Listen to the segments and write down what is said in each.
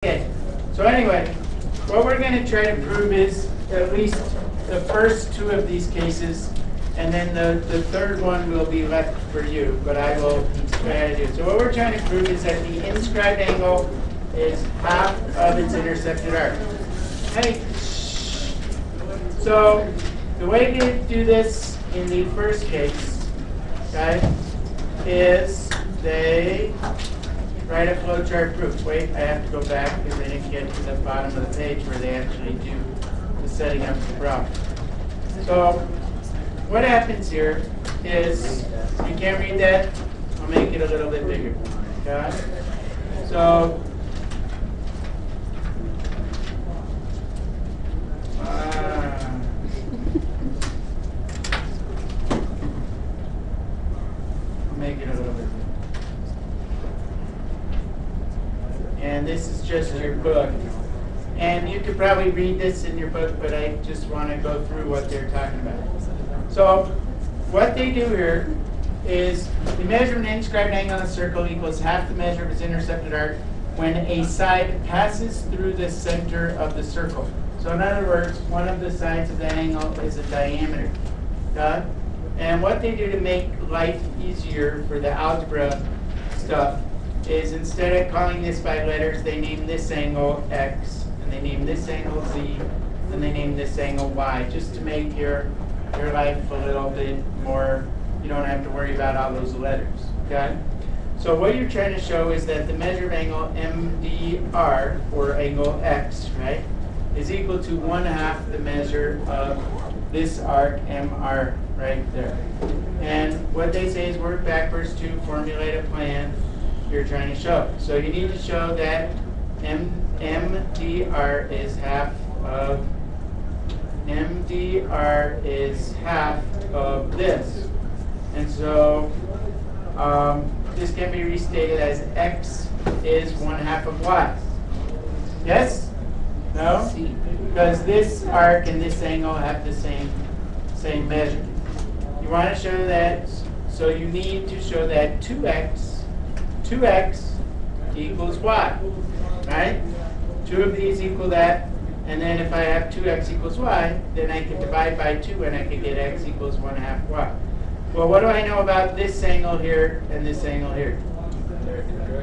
Okay, so anyway, what we're going to try to prove is at least the first two of these cases, and then the third one will be left for you, but I will try to do it. So what we're trying to prove is that the inscribed angle is half of its intercepted arc. Hey. So the way to do this in the first case, okay, is they write a flowchart proof. Wait, I have to go back because I didn't get to the bottom of the page where they actually do the setting up the problem. So what happens here is, you can't read that, I'll make it a little bit bigger. Okay? So I'll make it a little bit bigger. And this is just your book. And you could probably read this in your book, but I just want to go through what they're talking about. So what they do here is the measure of an inscribed angle on a circle equals half the measure of its intercepted arc when a side passes through the center of the circle. So in other words, one of the sides of the angle is a diameter. Okay? And what they do to make life easier for the algebra stuff is, instead of calling this by letters, they name this angle X, and they name this angle Z, and they name this angle Y, just to make your life a little bit more, you don't have to worry about all those letters, okay? So what you're trying to show is that the measure of angle MDR, or angle X, right, is equal to 1/2 the measure of this arc MR right there. And what they say is work backwards to formulate a plan you're trying to show. So you need to show that MDR is half of this. And so this can be restated as X is 1/2 of Y. Yes? No? Because this arc and this angle have the same measure. You want to show that, so you need to show that 2x equals y, right? Two of these equal that, and then if I have 2x equals y, then I can divide by 2 and I can get x equals 1/2 y. Well, what do I know about this angle here and this angle here?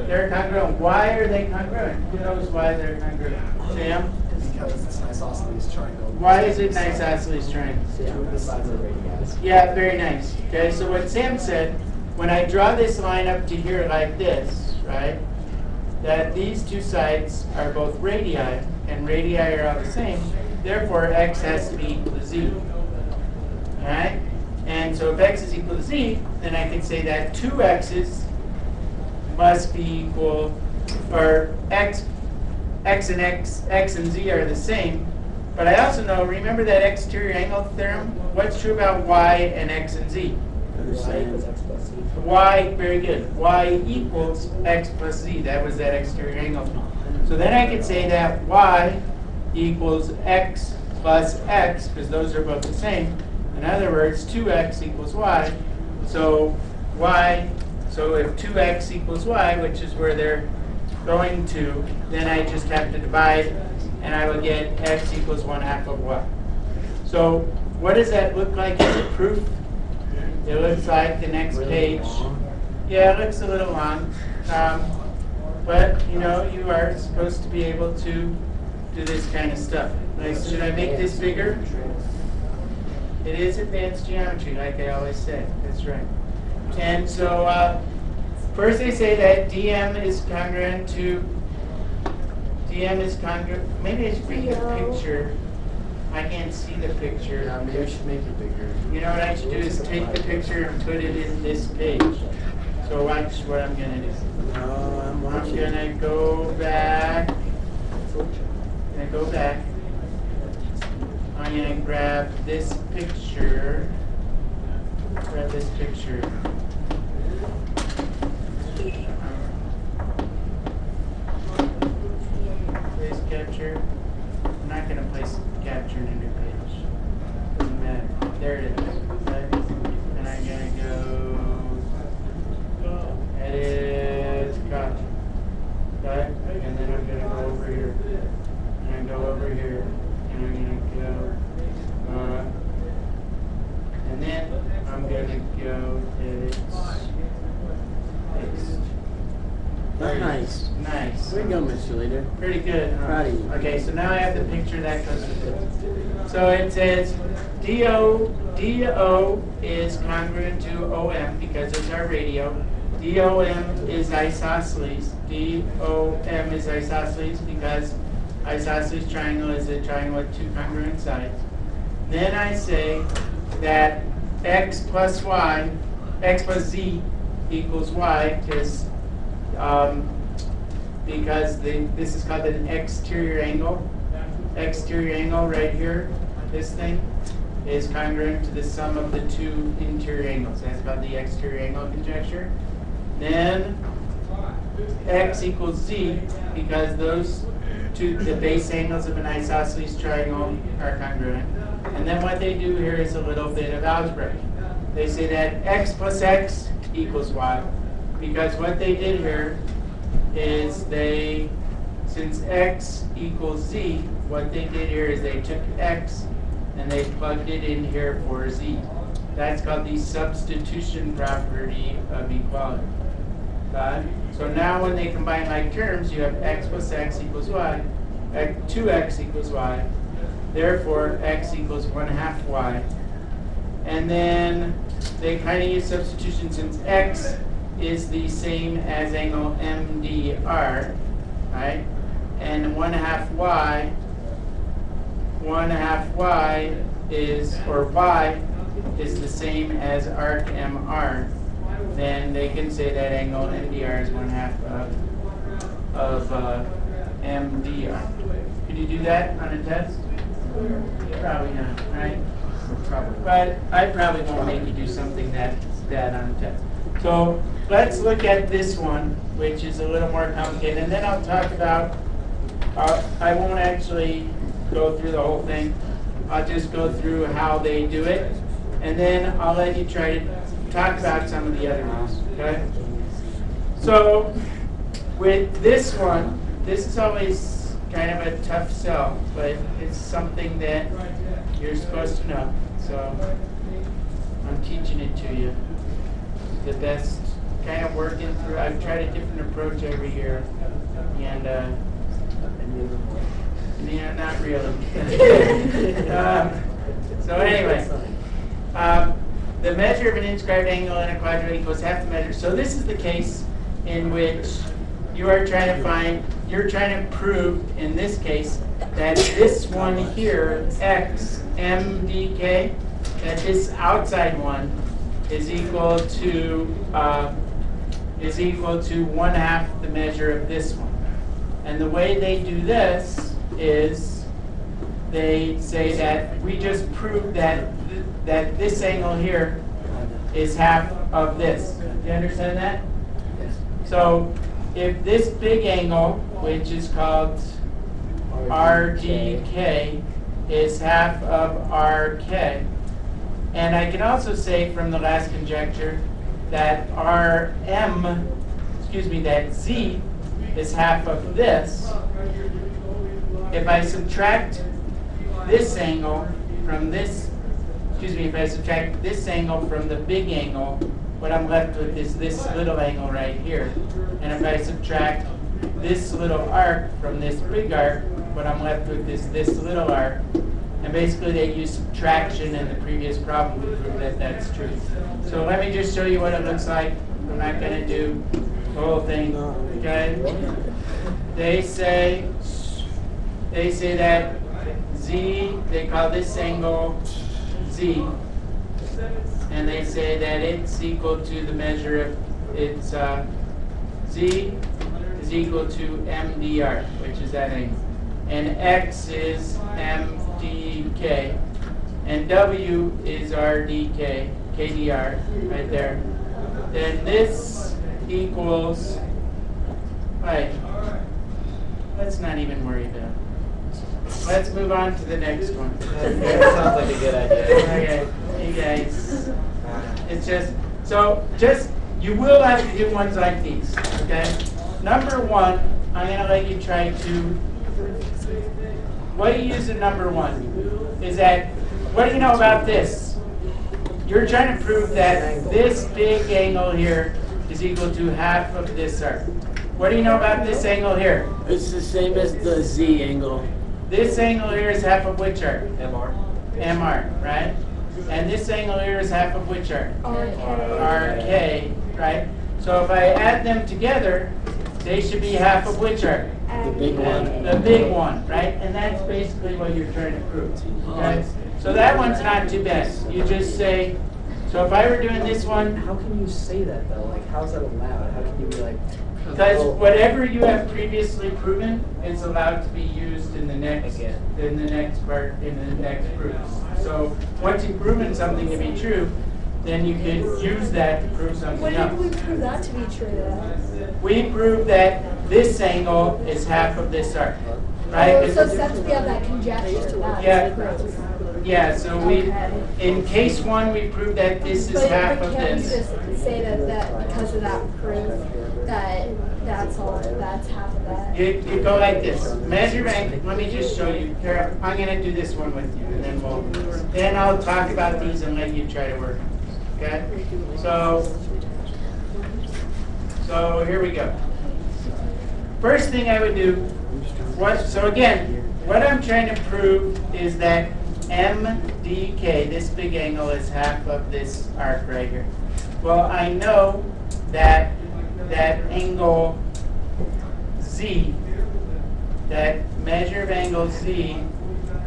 They're congruent. Why are they congruent? Who knows why they're congruent? Sam? Because it's an isosceles triangle. Why is it an isosceles triangle? Two of the sides are radius. Yeah, very nice. Okay, so what Sam said, when I draw this line up to here like this, right, that these two sides are both radii, and radii are all the same, therefore x has to be equal to z. Alright? And so if x is equal to z, then I can say that 2 x's must be equal, or x and z are the same. But I also know, remember that exterior angle theorem? What's true about y and x and z? Y, very good. Y equals x plus z. That was that exterior angle. So then I could say that y equals x plus x, because those are both the same. In other words, 2x equals y. So if 2x equals y, which is where they're going to, then I just have to divide, and I will get x equals 1/2 of y. So what does that look like as a proof? It looks like the next page. Yeah, it looks a little long. But, you know, you are supposed to be able to do this kind of stuff. Like, should I make this bigger? It is advanced geometry, like I always say. That's right. And so, first they say that DM is congruent to, maybe I should make a picture. I can't see the picture. Maybe we should make it bigger. You know what I should do is take the picture and put it in this page. So watch what I'm going to do. I'm going to go back. I'm going to grab this picture. Place capture. I'm not going to place capture in a new page. Doesn't matter. There it is. Right? And I'm going to go edit copy. Okay? And then I'm going to go over go, Mr. Leader. Pretty good, huh? Proud of you. Okay, so now I have the picture that goes with it. So it says DO is congruent to OM because it's our radio. DOM is isosceles. DOM is isosceles because isosceles triangle is a triangle with two congruent sides. Then I say that x plus z equals y because this is called an exterior angle. Exterior angle right here, this thing, is congruent to the sum of the two interior angles. That's called the exterior angle conjecture. Then x equals z because those two, the base angles of an isosceles triangle are congruent. And then what they do here is a little bit of algebra. They say that x plus x equals y because what they did here is since x equals z, what they did here is they took x and they plugged it in here for z. That's called the substitution property of equality. So now when they combine like terms, you have x plus x equals y, 2x equals y, therefore x equals 1/2 y. And then they kind of use substitution since x is the same as angle MDR, right? And 1/2 y is, or y is the same as arc MR. Then they can say that angle MDR is 1/2 of MDR. Could you do that on a test? Probably not, right? Probably. But I probably won't make you do something that bad on a test. So let's look at this one, which is a little more complicated, and then I'll talk about, I won't actually go through the whole thing. I'll just go through how they do it, and then I'll let you try to talk about some of the other ones, okay? So with this one, this is always kind of a tough sell, but it's something that you're supposed to know. So I'm teaching it to you. The best, kind of working through. I've tried a different approach every year, and yeah, not really. So anyway, the measure of an inscribed angle in a quadrant equals half the measure. So this is the case in which you are trying to find, you're trying to prove, in this case, that this one here, x mdk, that this outside one is equal to 1/2 the measure of this one. And the way they do this is they say that we just proved that this angle here is half of this. Do you understand that? Yes. So if this big angle, which is called RDK, is half of RK, and I can also say from the last conjecture that that Z is half of this. If I subtract this angle from this, if I subtract this angle from the big angle, what I'm left with is this little angle right here. And if I subtract this little arc from this big arc, what I'm left with is this little arc. And basically they use subtraction in the previous problem to prove that that's true. So let me just show you what it looks like. I'm not going to do the whole thing, okay? They say that Z, they call this angle Z. And they say that it's equal to the measure of, it's Z is equal to MDR, which is that angle. And X is MDK. And W is RDK, KDR, right there. Then this equals, right, let's not even worry about it. Let's move on to the next one. That sounds like a good idea. Okay, you guys, it's just, you will have to do ones like these, okay? Number one, I'm going to let you try to, what you use in number one is that, what do you know about this? You're trying to prove that this big angle here is equal to half of this arc. What do you know about this angle here? It's the same as the Z angle. This angle here is half of which arc? MR. MR, right? And this angle here is half of which arc? RK, right? So if I add them together, they should be half of which arc? The big one. The big one, right? And that's basically what you're trying to prove. Okay? So that one's not too bad. You just say, so if I were doing this one, How can you say that though? Like, how's that allowed? How can you be like? because whatever you have previously proven is allowed to be used in the next Again. part, in the next proofs. So once you've proven something to be true, then you can use that to prove When something did we else. prove that to be true then? We proved that this angle is half of this arc, right? Oh, so since we have that conjecture, Yeah. that's proof. Yeah, so in case one, we proved that this is half But of can't we this. just say that because of that proof, that's half of that? You go like this. Measure angle. Let me just show you. Here, I'm going to do this one with you, and then I'll talk about these and let you try to work on these. Okay? So here we go. First thing I would do. So again, what I'm trying to prove is that MDK, this big angle, is half of this arc right here. Well, I know that angle Z, that measure of angle Z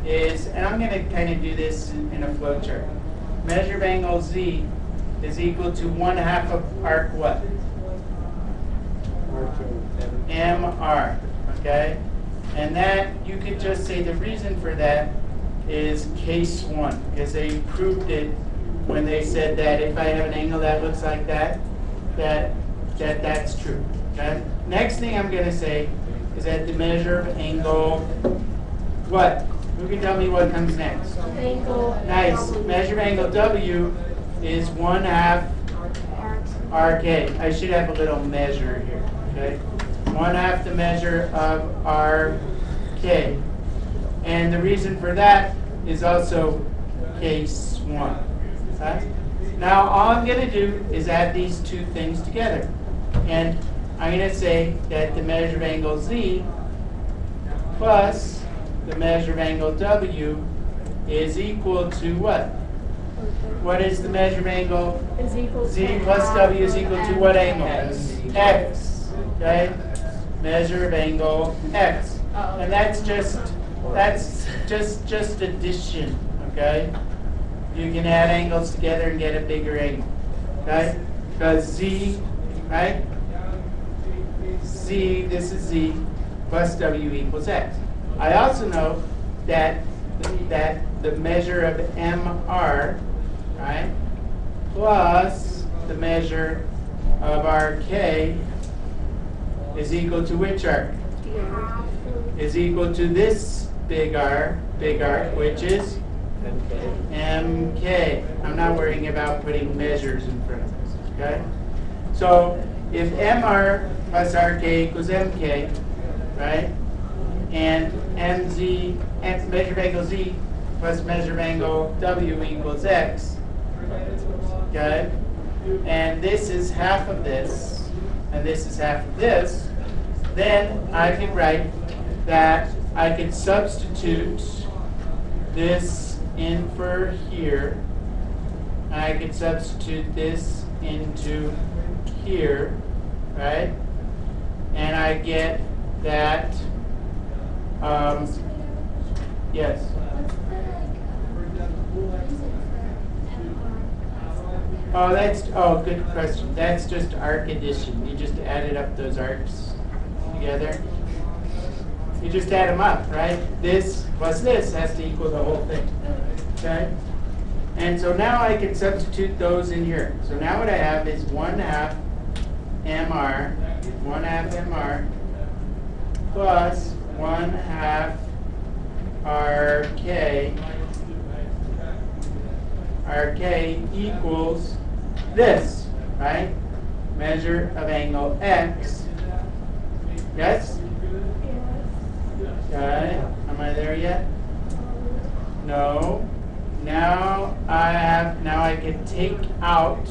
is, and I'm going to kind of do this in a flow chart. Measure of angle Z is equal to 1/2 of arc what? MR, okay? And that, you could just say the reason for that is case one, because they proved it when they said that if I have an angle that looks like that, that's true. Okay? Next thing I'm going to say is that the measure of angle, what? Who can tell me what comes next? Angle. Nice. Measure of angle W is 1/2 RK. I should have a little measure here. Okay? 1/2 the measure of RK. And the reason for that is also case one. Okay? Now all I'm going to do is add these two things together. And I'm going to say that the measure of angle Z plus the measure of angle W is equal to what? What is the measure of angle? Is equal Z to plus half W is of equal to M. what angle? X. X. Okay? Measure of angle X. And that's just addition. Okay? You can add angles together and get a bigger angle. Okay? Because Z, right? Z, this is Z, plus W equals X. I also know that the measure of MR, right, plus the measure of RK is equal to which arc? Is equal to this big arc, which is MK. I'm not worrying about putting measures in front of this, okay? So if MR plus RK equals MK, right, and MZ, measure of angle Z plus measure of angle W equals X, okay, and this is half of this, and this is half of this, then I can write that I can substitute this in for here, and I can substitute this into here, right? And I get that, yes. Oh, good question. That's just arc addition. You just added up those arcs together. You just add them up, right? This plus this has to equal the whole thing, okay? And so now I can substitute those in here. So now what I have is 1/2 MR, 1/2 MR plus 1/2 RK. RK equals this, right? Measure of angle X. Yes? Okay. Am I there yet? No. Now I can take out,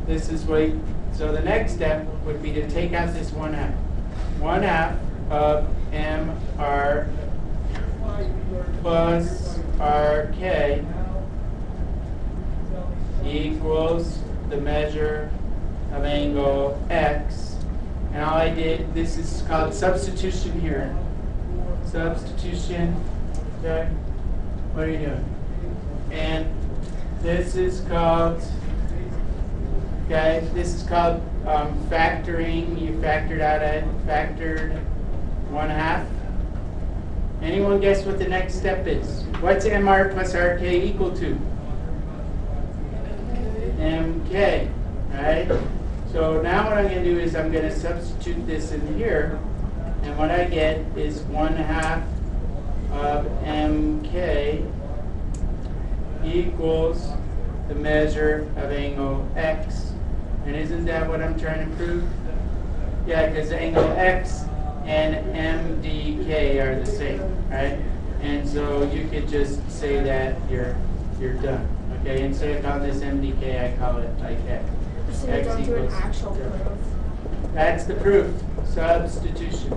this is what So the next step would be to take out this 1/2. 1/2 of MR plus RK equals the measure of angle X. And all I did, this is called substitution here. Substitution, okay? What are you doing? And this is called, okay, this is called factoring. You factored 1/2. Anyone guess what the next step is? What's MR plus RK equal to? MK, right? So now what I'm going to do is I'm going to substitute this in here, and what I get is 1/2 of MK equals the measure of angle X. And isn't that what I'm trying to prove? Yeah, because angle X and MDK are the same, right? And so you could just say that you're done. Okay, instead of calling this MDK, I call it like X. So you're going through an actual proof. That's the proof, substitution.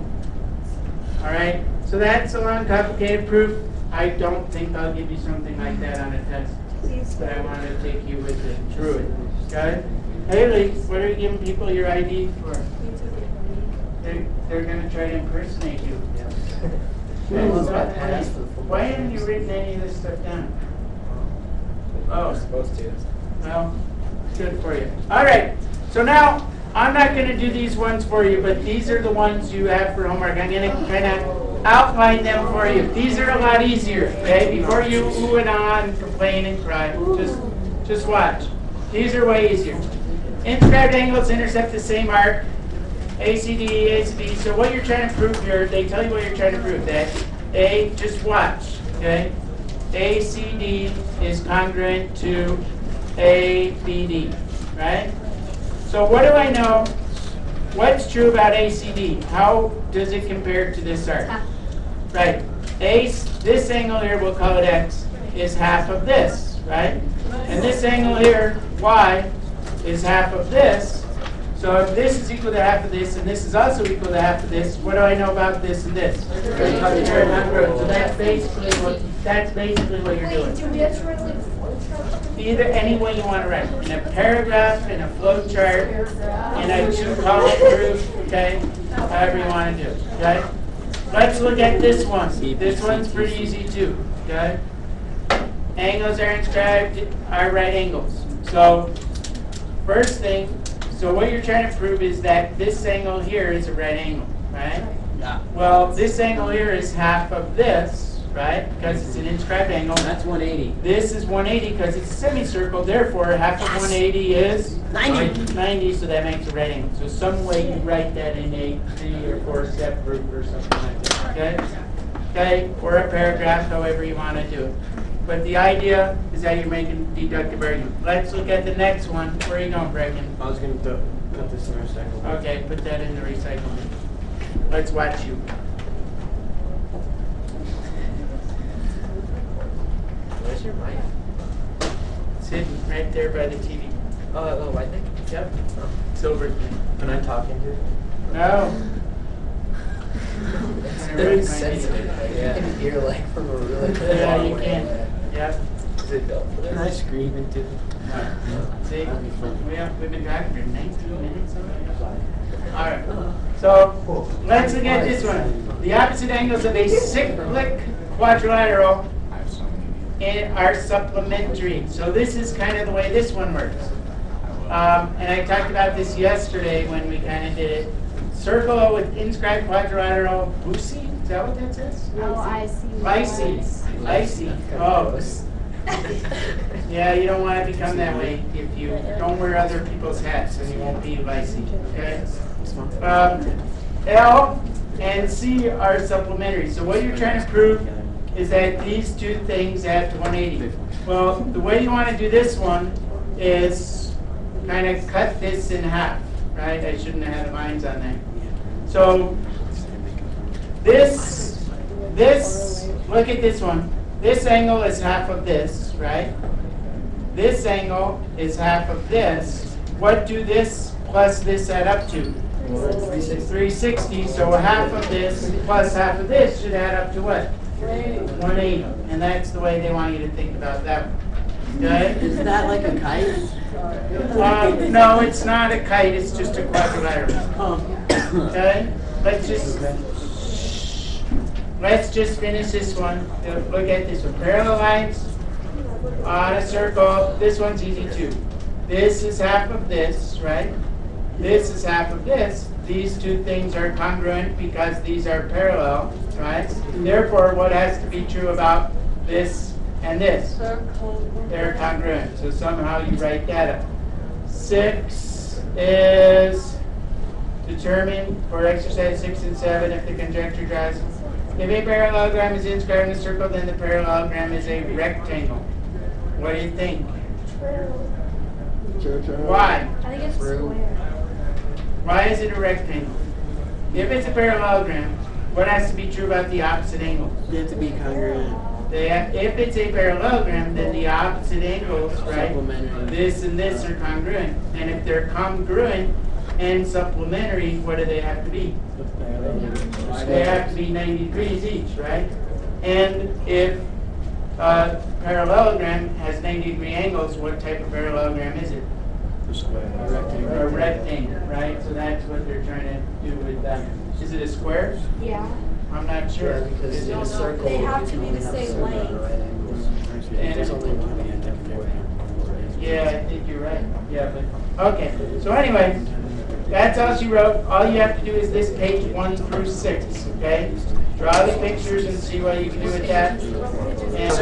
All right, so that's a long, complicated proof. I don't think I'll give you something like that on a test, but I want to take you with it through it. Got it? Haley, what are you giving people your ID for? They're going to try to impersonate you. Why haven't you written any of this stuff down? Oh, Supposed to. well, good for you. All right, so now I'm not going to do these ones for you, but these are the ones you have for homework. I'm going to kind of outline them for you. These are a lot easier, okay? Before you ooh and ah and complain and cry, just watch. These are way easier. Inscribed angles intercept the same arc. ACD, ACD. So what you're trying to prove here, they tell you what you're trying to prove. That just watch, okay? ACD is congruent to ABD, right? So what do I know? What's true about ACD? How does it compare to this arc? Right. This angle here, we'll call it X, is half of this, right? And this angle here, Y, is half of this. So if this is equal to half of this, and this is also equal to half of this, what do I know about this and this? Very congruent. So that's basically what you're doing. Do we have to write like flowchart? Either any way you want to write it. In a paragraph, in a flow chart, in a 2-column proof, okay? However you want to do it, okay? Let's look at this one. This one's pretty easy too, okay? Angles are inscribed are right angles. So first thing, so what you're trying to prove is that this angle here is a right angle, right? Yeah. Well, this angle here is half of this, right? Because it's an inscribed angle. That's 180. This is 180 because it's a semicircle. Therefore, half of 180 is 90. 90, so that makes a right angle. So some way you write that in a 3 or 4 step proof or something like that. Okay? Okay? Or a paragraph, however you want to do it. But the idea is that you're making deductive argument. Let's look at the next one. Where are you going, Brecken? I was going to put this in recycle. Okay, put that in the recycle bin. Let's watch you. Where's your mic? Sitting right there by the TV. Oh, the white thing? Yep. Oh. Silver thing. Am I talking to it? No. It's very sensitive. Like, Yeah. You can hear like from a really Yeah, far you away. can. Yep. Is it built for Can I this? scream into it? See, we've been driving for 19 minutes already. All right. Oh. So let's look at this one. The opposite angles of a cyclic quadrilateral are supplementary. So this is kind of the way this one works. And I talked about this yesterday when we kind of did it. Circle with inscribed quadrilateral busi. Is that what that says? Lycee. Oh. Yeah, you don't want to become that way if you don't wear other people's hats, and you won't be Lycee. Okay? L and C are supplementary. So what you're trying to prove is that these two things add to 180. Well, the way you want to do this one is kind of cut this in half, right? I shouldn't have had the lines on there. So this, look at this one. This angle is half of this, right? This angle is half of this. What do this plus this add up to? 360, so half of this plus half of this should add up to what? 180. And that's the way they want you to think about that one. Okay? Is that like a kite? No, it's not a kite, it's just a quadrilateral. Okay? Let's just finish this one. Look at this one. Parallel lines on a circle. This one's easy too. This is half of this, right? This is half of this. These two things are congruent because these are parallel, right? Therefore, what has to be true about this and this? They're congruent. So somehow you write that up. 6 is determine for exercise 6 and 7 if the conjecture draws. If a parallelogram is inscribed in a circle, then the parallelogram is a rectangle. What do you think? Why? I think it's square. Why is it a rectangle? If it's a parallelogram, what has to be true about the opposite angles? They have to be congruent. If it's a parallelogram, then the opposite angles, right? Supplementary. This and this are congruent. And if they're congruent and supplementary, what do they have to be? They have to be 90 degrees each, right? And if a parallelogram has 90-degree angles, what type of parallelogram is it? A rectangle, right? So that's what they're trying to do with that. Is it a square? Yeah. I'm not sure. Yeah, because Is it in a a circle, They have you to can be only the have same certain length. right angles. And There's only one way to do it. Yeah, I think you're right. Yeah, but, okay. So anyway, that's all she wrote. All you have to do is this page 1 through 6, okay? Draw the pictures and see what you can do with that. And